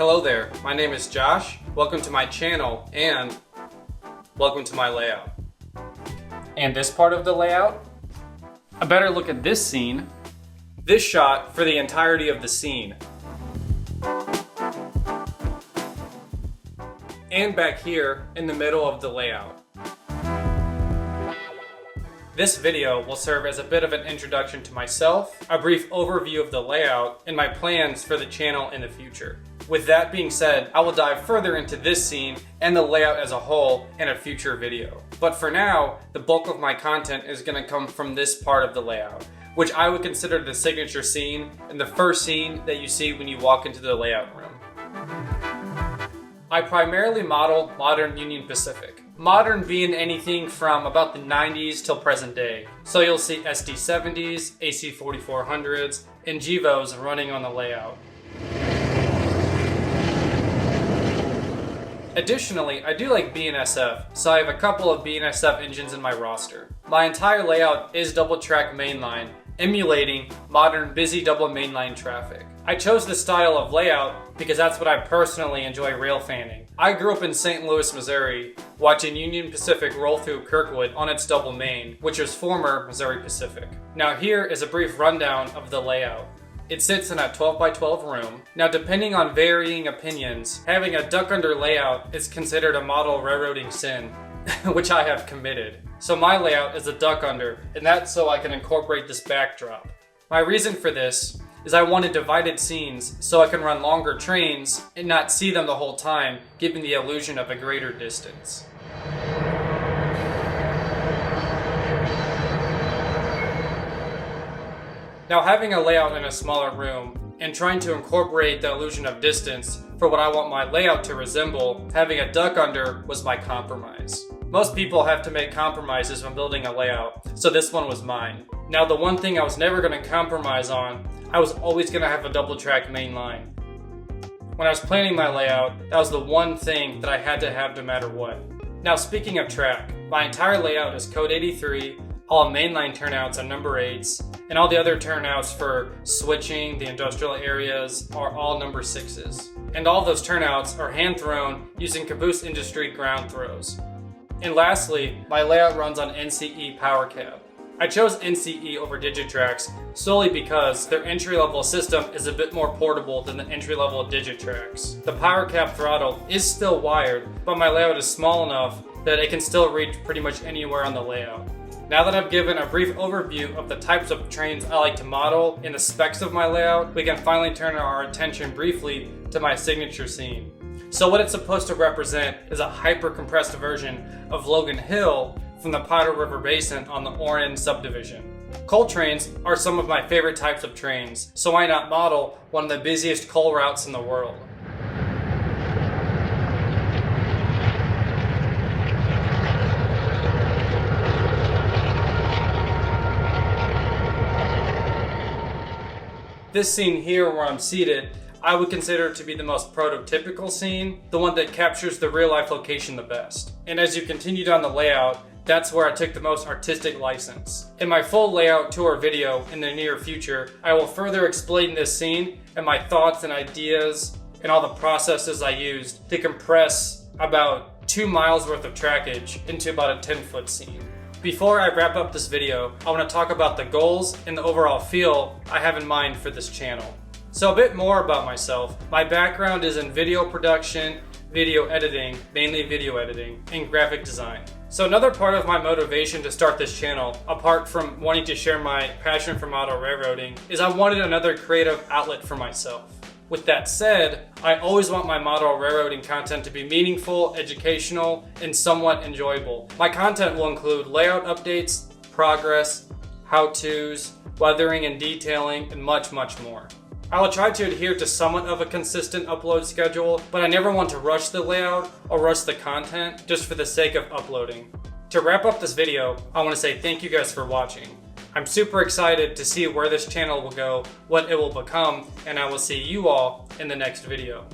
Hello there, my name is Josh. Welcome to my channel and welcome to my layout. And this part of the layout, a better look at this scene. This shot for the entirety of the scene. And back here in the middle of the layout. This video will serve as a bit of an introduction to myself, a brief overview of the layout, and my plans for the channel in the future. With that being said, I will dive further into this scene and the layout as a whole in a future video. But for now, the bulk of my content is going to come from this part of the layout, which I would consider the signature scene and the first scene that you see when you walk into the layout room. I primarily model modern Union Pacific. Modern being anything from about the 90s till present day. So you'll see SD70s, AC4400s, and GEVOs running on the layout. Additionally, I do like BNSF, so I have a couple of BNSF engines in my roster. My entire layout is double track mainline, emulating modern busy double mainline traffic. I chose this style of layout because that's what I personally enjoy rail fanning. I grew up in St. Louis, Missouri, watching Union Pacific roll through Kirkwood on its double main, which was former Missouri Pacific. Now here is a brief rundown of the layout. It sits in a 12x12 room. Now depending on varying opinions, having a duck under layout is considered a model railroading sin, which I have committed. So my layout is a duck under, and that's so I can incorporate this backdrop. My reason for this is I wanted divided scenes so I can run longer trains and not see them the whole time, giving the illusion of a greater distance. Now having a layout in a smaller room and trying to incorporate the illusion of distance for what I want my layout to resemble, having a duck under was my compromise. Most people have to make compromises when building a layout, so this one was mine. Now the one thing I was never going to compromise on, I was always going to have a double track main line. When I was planning my layout, that was the one thing that I had to have no matter what. Now speaking of track, my entire layout is code 83, all mainline turnouts are number 8s, and all the other turnouts for switching, the industrial areas, are all number 6s. And all those turnouts are hand thrown using Caboose Industry ground throws. And lastly, my layout runs on NCE PowerCab. I chose NCE over Digitrax solely because their entry-level system is a bit more portable than the entry-level Digitrax. The PowerCab throttle is still wired, but my layout is small enough that it can still reach pretty much anywhere on the layout. Now that I've given a brief overview of the types of trains I like to model and the specs of my layout, we can finally turn our attention briefly to my signature scene. So what it's supposed to represent is a hyper-compressed version of Logan Hill from the Powder River Basin on the Orion subdivision. Coal trains are some of my favorite types of trains, so why not model one of the busiest coal routes in the world? This scene here where I'm seated, I would consider to be the most prototypical scene, the one that captures the real life location the best. And as you continue down the layout, that's where I took the most artistic license. In my full layout tour video in the near future, I will further explain this scene and my thoughts and ideas and all the processes I used to compress about 2 miles worth of trackage into about a 10-foot scene. Before I wrap up this video, I want to talk about the goals and the overall feel I have in mind for this channel. So a bit more about myself. My background is in video production, video editing, mainly video editing, and graphic design. So another part of my motivation to start this channel, apart from wanting to share my passion for model railroading, is I wanted another creative outlet for myself. With that said, I always want my model railroading content to be meaningful, educational, and somewhat enjoyable. My content will include layout updates, progress, how-tos, weathering and detailing, and much, much more. I will try to adhere to somewhat of a consistent upload schedule, but I never want to rush the layout or rush the content just for the sake of uploading. To wrap up this video, I want to say thank you guys for watching. I'm super excited to see where this channel will go, what it will become, and I will see you all in the next video.